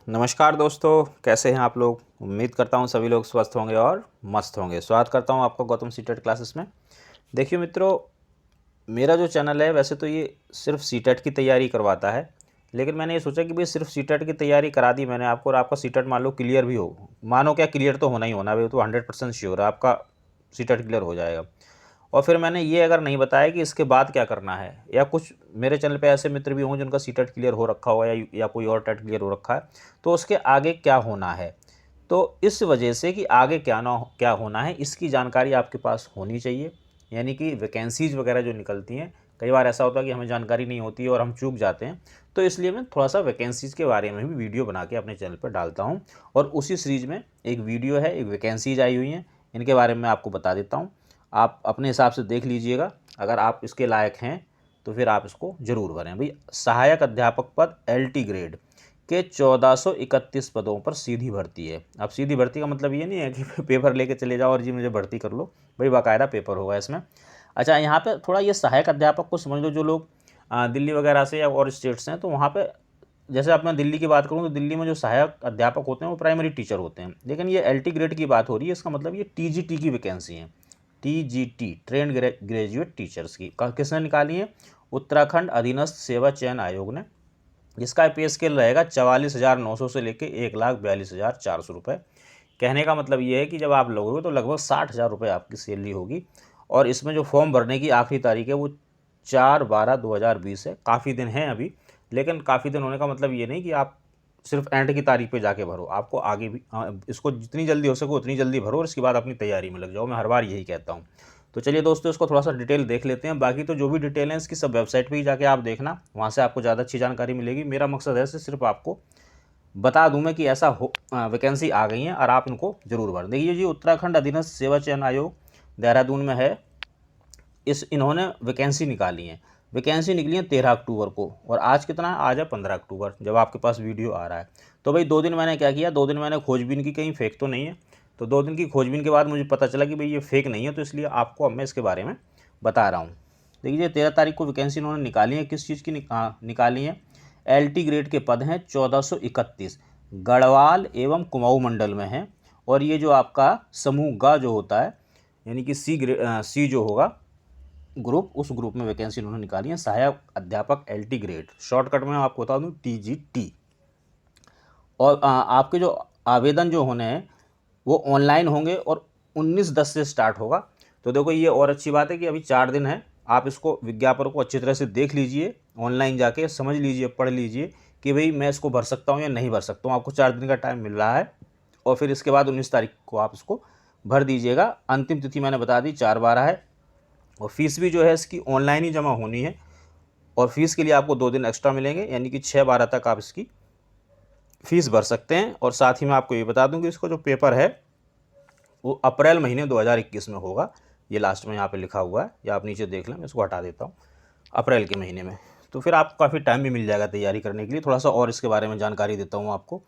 नमस्कार दोस्तों, कैसे हैं आप लोग। उम्मीद करता हूं सभी लोग स्वस्थ होंगे और मस्त होंगे। स्वागत करता हूं आपको गौतम सीटेट क्लासेस में। देखिए मित्रों, मेरा जो चैनल है वैसे तो ये सिर्फ सीटेट की तैयारी करवाता है, लेकिन मैंने ये सोचा कि भाई सिर्फ सीटेट की तैयारी करा दी मैंने आपको और आपका सीटेट मान लो क्लियर भी हो। मानो क्या, क्लियर तो होना ही होना, भाई तो 100% श्योर है आपका सीटेट क्लियर हो जाएगा। और फिर मैंने ये अगर नहीं बताया कि इसके बाद क्या करना है, या कुछ मेरे चैनल पे ऐसे मित्र भी होंगे जिनका सीटेट क्लियर हो रखा हो या कोई और टेट क्लियर हो रखा है, तो उसके आगे क्या होना है। तो इस वजह से कि आगे क्या होना है इसकी जानकारी आपके पास होनी चाहिए। यानी कि वैकेंसीज वगैरह जो निकलती हैं, कई बार ऐसा होता है कि हमें जानकारी नहीं होती है और हम चूक जाते हैं। तो इसलिए मैं थोड़ा सा वैकेंसीज़ के बारे में भी वीडियो बना के अपने चैनल पर डालता हूँ। और उसी सीरीज़ में एक वीडियो है, एक वैकेंसीज आई हुई हैं, इनके बारे में आपको बता देता हूँ। आप अपने हिसाब से देख लीजिएगा, अगर आप इसके लायक हैं तो फिर आप इसको ज़रूर भरें। भाई सहायक अध्यापक पद LT ग्रेड के 1431 पदों पर सीधी भर्ती है। अब सीधी भर्ती का मतलब ये नहीं है कि पेपर लेके चले जाओ और जी मुझे भर्ती कर लो, भाई बाकायदा पेपर होगा इसमें। अच्छा, यहाँ पे थोड़ा ये सहायक अध्यापक को समझ लो। जो लोग दिल्ली वगैरह से या और स्टेट्स हैं, तो वहाँ पे जैसे अब मैं दिल्ली की बात करूँ तो दिल्ली में जो सहायक अध्यापक होते हैं वो प्राइमरी टीचर होते हैं, लेकिन ये LT ग्रेड की बात हो रही है। इसका मतलब ये TGT की वैकेंसी है। TGT ट्रेंड ग्रेजुएट टीचर्स की किसने निकाली है? उत्तराखंड अधीनस्थ सेवा चयन आयोग ने, जिसका पे स्केल रहेगा 44,900 से लेके 1,42,400 रुपये। कहने का मतलब ये है कि जब आप लगोगे तो लगभग 60,000 रुपये आपकी सैलरी होगी। और इसमें जो फॉर्म भरने की आखिरी तारीख है वो 4/12/2020 है। काफ़ी दिन हैं अभी, लेकिन काफ़ी दिन होने का मतलब ये नहीं कि आप सिर्फ एंड की तारीख पे जाके भरो। आपको आगे भी इसको जितनी जल्दी हो सके उतनी जल्दी भरो और इसके बाद अपनी तैयारी में लग जाओ। मैं हर बार यही कहता हूँ। तो चलिए दोस्तों, इसको थोड़ा सा डिटेल देख लेते हैं। बाकी तो जो भी डिटेल है इसकी सब वेबसाइट पे ही जाके आप देखना, वहाँ से आपको ज़्यादा अच्छी जानकारी मिलेगी। मेरा मकसद है सिर्फ आपको बता दूं मैं कि ऐसा हो वैकेंसी आ गई है और आप इनको जरूर भर। देखिए जी, उत्तराखंड अधीनस्थ सेवा चयन आयोग देहरादून में है। इन्होंने वैकेंसी निकाली है। वैकेंसी निकली है 13 अक्टूबर को, और आज कितना है? आज है 15 अक्टूबर जब आपके पास वीडियो आ रहा है। तो भाई 2 दिन मैंने क्या किया, 2 दिन मैंने खोजबीन की, कहीं फेक तो नहीं है। तो 2 दिन की खोजबीन के बाद मुझे पता चला कि भाई ये फेक नहीं है, तो इसलिए आपको अब मैं इसके बारे में बता रहा हूँ। देखिए 13 तारीख को वैकेंसी इन्होंने निकाली है। किस चीज़ की निकाली है? LT ग्रेड के पद हैं 1431, गढ़वाल एवं कुमाऊं मंडल में है। और ये जो आपका समूह ग जो होता है, यानी कि सी जो होगा ग्रुप, उस ग्रुप में वैकेंसी इन्होंने निकाली है। सहायक अध्यापक LT ग्रेड, शॉर्टकट में आपको बता दूं TGT। और आपके जो आवेदन जो होने हैं वो ऑनलाइन होंगे और 19/10 से स्टार्ट होगा। तो देखो ये और अच्छी बात है कि अभी 4 दिन है। आप इसको विज्ञापन को अच्छी तरह से देख लीजिए, ऑनलाइन जाके समझ लीजिए, पढ़ लीजिए कि भाई मैं इसको भर सकता हूँ या नहीं भर सकता हूँ। आपको 4 दिन का टाइम मिल रहा है और फिर इसके बाद 19 तारीख को आप इसको भर दीजिएगा। अंतिम तिथि मैंने बता दी 4/12 है। और फीस भी जो है इसकी ऑनलाइन ही जमा होनी है, और फीस के लिए आपको 2 दिन एक्स्ट्रा मिलेंगे, यानी कि 6/12 तक आप इसकी फ़ीस भर सकते हैं। और साथ ही मैं आपको ये बता दूं कि इसको जो पेपर है वो अप्रैल महीने 2021 में होगा। ये लास्ट में यहाँ पे लिखा हुआ है, या आप नीचे देख लें, मैं इसको हटा देता हूँ, अप्रैल के महीने में। तो फिर आपको काफ़ी टाइम भी मिल जाएगा तैयारी करने के लिए। थोड़ा सा और इसके बारे में जानकारी देता हूँ आपको।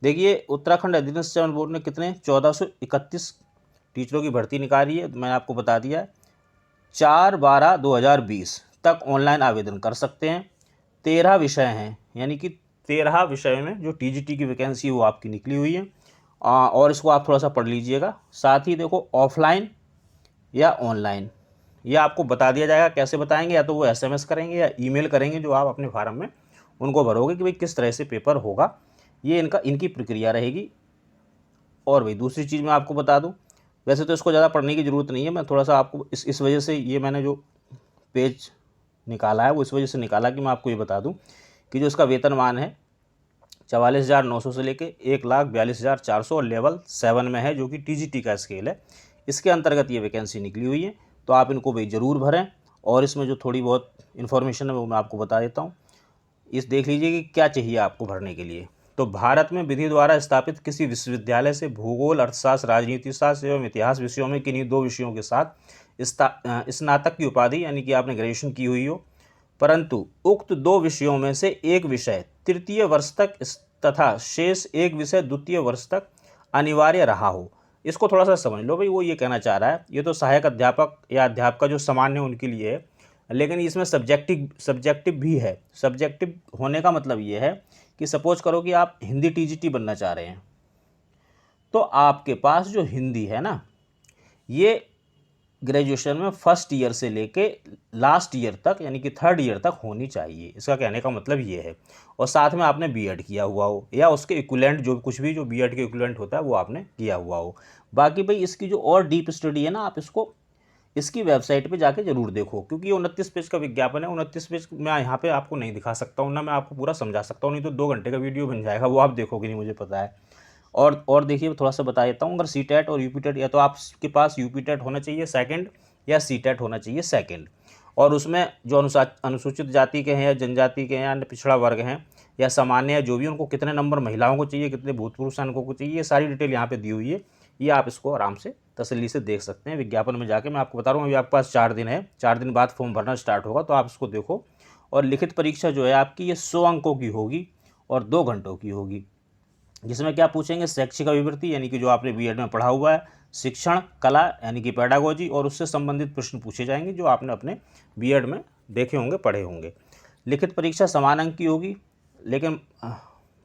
देखिए उत्तराखंड अधीनस्थ चयन बोर्ड ने कितने 1431 टीचरों की भर्ती निकाली है, मैंने आपको बता दिया है। 4/12/2020 तक ऑनलाइन आवेदन कर सकते हैं। 13 विषय हैं, यानी कि 13 विषय में जो TGT की वैकेंसी वो आपकी निकली हुई है। और इसको आप थोड़ा सा पढ़ लीजिएगा। साथ ही देखो ऑफलाइन या ऑनलाइन ये आपको बता दिया जाएगा। कैसे बताएंगे? या तो वो SMS करेंगे या ईमेल करेंगे, जो आप अपने फार्म में उनको भरोगे कि भाई किस तरह से पेपर होगा। ये इनकी प्रक्रिया रहेगी। और भाई दूसरी चीज़ मैं आपको बता दूं, वैसे तो इसको ज़्यादा पढ़ने की ज़रूरत नहीं है, मैं थोड़ा सा आपको इस वजह से ये मैंने जो पेज निकाला है वो इस वजह से निकाला कि मैं आपको ये बता दूं कि जो इसका वेतनमान है 44,900 से लेके 1,42,400 और लेवल 7 में है, जो कि TGT का स्केल है। इसके अंतर्गत ये वैकेंसी निकली हुई है। तो आप इनको भाई ज़रूर भरें। और इसमें जो थोड़ी बहुत इन्फॉर्मेशन है वो मैं आपको बता देता हूँ। इस देख लीजिए कि क्या चाहिए आपको भरने के लिए। तो भारत में विधि द्वारा स्थापित किसी विश्वविद्यालय से भूगोल, अर्थशास्त्र, राजनीति शास्त्र एवं इतिहास विषयों में किन्हीं 2 विषयों के साथ स्नातक की उपाधि, यानी कि आपने ग्रेजुएशन की हुई हो, परंतु उक्त 2 विषयों में से एक विषय तृतीय वर्ष तक तथा शेष एक विषय द्वितीय वर्ष तक अनिवार्य रहा हो। इसको थोड़ा सा समझ लो भाई, वो ये कहना चाह रहा है, ये तो सहायक अध्यापक या अध्यापक जो सामान्य उनके लिए है, लेकिन इसमें सब्जेक्टिव भी है। सब्जेक्टिव होने का मतलब ये है कि सपोज करो कि आप हिंदी टीजीटी बनना चाह रहे हैं, तो आपके पास जो हिंदी है ना, ये ग्रेजुएशन में फर्स्ट ईयर से लेके लास्ट ईयर तक यानी कि थर्ड ईयर तक होनी चाहिए। इसका कहने का मतलब ये है। और साथ में आपने बीएड किया हुआ हो या उसके इक्विवेलेंट जो कुछ भी जो बीएड के इक्विवेलेंट होता है वो आपने किया हुआ हो। बाकी भाई इसकी जो और डीप स्टडी है ना, आप इसको इसकी वेबसाइट पे जाके जरूर देखो, क्योंकि ये 29 पेज का विज्ञापन है। 29 पेज मैं यहाँ पे आपको नहीं दिखा सकता हूँ ना, मैं आपको पूरा समझा सकता हूँ, नहीं तो 2 घंटे का वीडियो बन जाएगा, वो आप देखोगे नहीं, मुझे पता है। और देखिए थोड़ा सा बता देता हूँ, अगर सीटेट और यूपीटेट, या तो आपके पास यूपीटेट होना चाहिए सेकंड या सीटेट होना चाहिए सेकंड, और उसमें जो अनुसूचित जाति के हैं या जनजाति के हैं या पिछड़ा वर्ग हैं या सामान्य है जो भी, उनको कितने नंबर महिलाओं को चाहिए, कितने भूतपूर्व सैनिकों को चाहिए, ये सारी डिटेल यहाँ पे दी हुई है। ये आप इसको आराम से तसल्ली से देख सकते हैं विज्ञापन में जाके। मैं आपको बता रहा हूँ, अभी आपके पास 4 दिन है, 4 दिन बाद फॉर्म भरना स्टार्ट होगा, तो आप इसको देखो। और लिखित परीक्षा जो है आपकी, ये 100 अंकों की होगी और 2 घंटों की होगी, जिसमें क्या पूछेंगे, शैक्षिक अभिवृत्ति यानी कि जो आपने बीएड में पढ़ा हुआ है, शिक्षण कला यानी कि पेडागोजी, और उससे संबंधित प्रश्न पूछे जाएंगे जो आपने अपने बीएड में देखे होंगे, पढ़े होंगे। लिखित परीक्षा समान अंक की होगी, लेकिन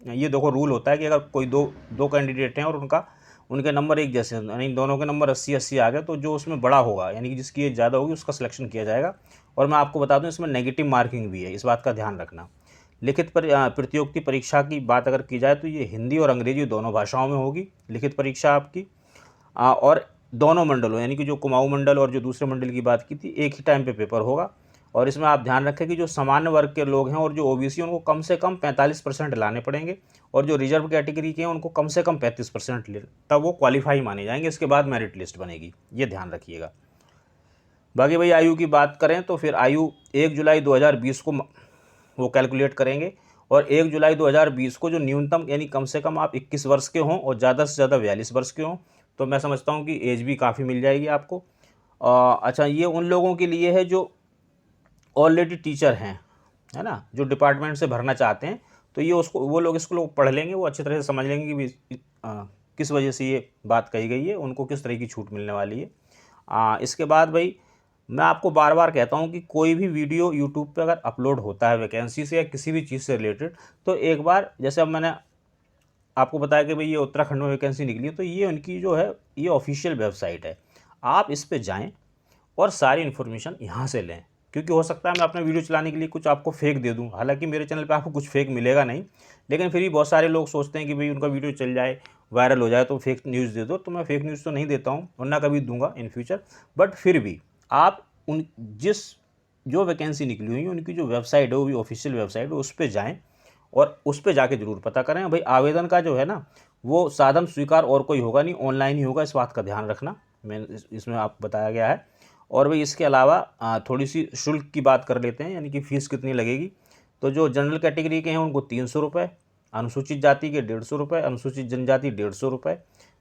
ये देखो रूल होता है कि अगर कोई दो कैंडिडेट हैं और उनके नंबर एक जैसे, यानी दोनों के नंबर 80-80 आ गए, तो जो उसमें बड़ा होगा यानी कि जिसकी एज ज़्यादा होगी उसका सिलेक्शन किया जाएगा। और मैं आपको बता दूं इसमें नेगेटिव मार्किंग भी है, इस बात का ध्यान रखना। लिखित प्रतियोगिता परीक्षा की बात अगर की जाए तो ये हिंदी और अंग्रेजी दोनों भाषाओं में होगी लिखित परीक्षा आपकी। और दोनों मंडलों यानी कि जो कुमाऊं मंडल और जो दूसरे मंडल की बात की थी, एक ही टाइम पे पेपर होगा। और इसमें आप ध्यान रखें कि जो सामान्य वर्ग के लोग हैं और जो ओबीसी उनको कम से कम 45% लाने पड़ेंगे, और जो रिजर्व कैटेगरी के हैं उनको कम से कम 35% ले, तब वो क्वालिफाई माने जाएंगे। इसके बाद मेरिट लिस्ट बनेगी, ये ध्यान रखिएगा। बाकी भाई आयु की बात करें तो फिर आयु 1 जुलाई 2020 को वो कैलकुलेट करेंगे, और 1 जुलाई 2020 को जो न्यूनतम यानी कम से कम आप 21 वर्ष के हों और ज़्यादा से ज़्यादा 42 वर्ष के हों, तो मैं समझता हूँ कि एज भी काफ़ी मिल जाएगी आपको। अच्छा, ये उन लोगों के लिए है जो ऑलरेडी टीचर हैं, है ना, जो डिपार्टमेंट से भरना चाहते हैं, तो ये वो लोग इसको पढ़ लेंगे, वो अच्छी तरह से समझ लेंगे कि किस वजह से ये बात कही गई है, उनको किस तरह की छूट मिलने वाली है। इसके बाद भाई मैं आपको बार बार कहता हूँ कि कोई भी वीडियो यूट्यूब पे अगर अपलोड होता है वैकेंसी से या किसी भी चीज़ से रिलेटेड, तो एक बार, जैसे अब मैंने आपको बताया कि भाई ये उत्तराखंड में वैकेंसी निकली है, तो ये उनकी जो है ये ऑफिशियल वेबसाइट है, आप इस पे जाएं और सारी इन्फॉर्मेशन यहाँ से लें। क्योंकि हो सकता है मैं अपना वीडियो चलाने के लिए कुछ आपको फेक दे दूँ, हालांकि मेरे चैनल पे आपको कुछ फेक मिलेगा नहीं, लेकिन फिर भी बहुत सारे लोग सोचते हैं कि भाई उनका वीडियो चल जाए, वायरल हो जाए, तो फेक न्यूज़ दे दो। तो मैं फेक न्यूज़ तो नहीं देता हूँ और ना कभी दूंगा इन फ्यूचर, बट फिर भी आप जो वैकेंसी निकली हुई है उनकी जो वेबसाइट है वो भी ऑफिशियल वेबसाइट है, उस पर जाएँ और उस पर जाके ज़रूर पता करें। भाई आवेदन का जो है ना, वो साधन स्वीकार और कोई होगा नहीं, ऑनलाइन ही होगा, इस बात का ध्यान रखना, मैं इसमें आप बताया गया है। और भाई इसके अलावा थोड़ी सी शुल्क की बात कर लेते हैं, यानी कि फ़ीस कितनी लगेगी। तो जो जनरल कैटेगरी के हैं उनको 300 रुपये, अनुसूचित जाति के 150 रुपये, अनुसूचित जनजाति 150 रुपये,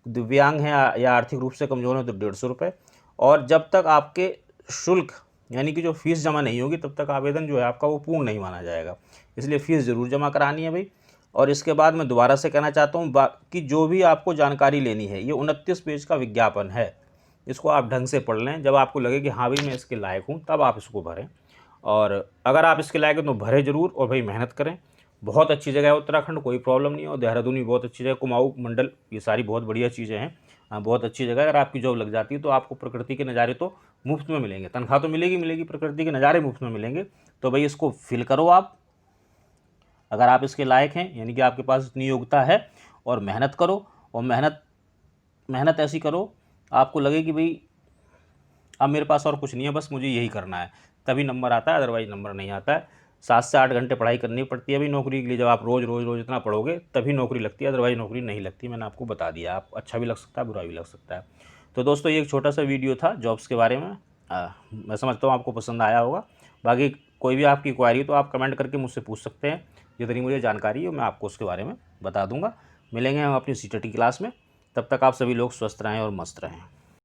दिव्यांग हैं या आर्थिक रूप से कमज़ोर हैं तो 150 रुपये। और जब तक आपके शुल्क यानी कि जो फ़ीस जमा नहीं होगी तब तक आवेदन जो है आपका वो पूर्ण नहीं माना जाएगा, इसलिए फ़ीस ज़रूर जमा करानी है भाई। और इसके बाद मैं दोबारा से कहना चाहता हूँ कि जो भी आपको जानकारी लेनी है, ये 29 पेज का विज्ञापन है, इसको आप ढंग से पढ़ लें। जब आपको लगे कि हाँ भाई मैं इसके लायक हूँ, तब आप इसको भरें, और अगर आप इसके लायक हैं तो भरें ज़रूर, और भाई मेहनत करें। बहुत अच्छी जगह है उत्तराखंड, कोई प्रॉब्लम नहीं है, और देहरादून भी बहुत अच्छी जगह, कुमाऊं मंडल, ये सारी बहुत बढ़िया चीज़ें हैं। बहुत अच्छी जगह है। अगर आपकी जॉब लग जाती है तो आपको प्रकृति के नज़ारे तो मुफ्त में मिलेंगे, तनख्वाह तो मिलेगी, प्रकृति के नज़ारे मुफ्त में मिलेंगे। तो भाई इसको फिल करो आप, अगर आप इसके लायक हैं, यानी कि आपके पास इतनी योग्यता है, और मेहनत करो। और मेहनत ऐसी करो आपको लगे कि भाई अब मेरे पास और कुछ नहीं है, बस मुझे यही करना है, तभी नंबर आता है, अदरवाइज नंबर नहीं आता है। 7 से 8 घंटे पढ़ाई करनी पड़ती है अभी नौकरी के लिए। जब आप रोज़ इतना पढ़ोगे तभी नौकरी लगती है, अदरवाइज नौकरी नहीं लगती। मैंने आपको बता दिया, आप अच्छा भी लग सकता है, बुरा भी लग सकता है। तो दोस्तों ये एक छोटा सा वीडियो था जॉब्स के बारे में, मैं समझता हूँ आपको पसंद आया होगा। बाकी कोई भी आपकी क्वारी तो आप कमेंट करके मुझसे पूछ सकते हैं, जितनी मुझे जानकारी है मैं आपको उसके बारे में बता दूँगा। मिलेंगे हम अपनी सीटेट की क्लास में, तब तक आप सभी लोग स्वस्थ रहें और मस्त रहें।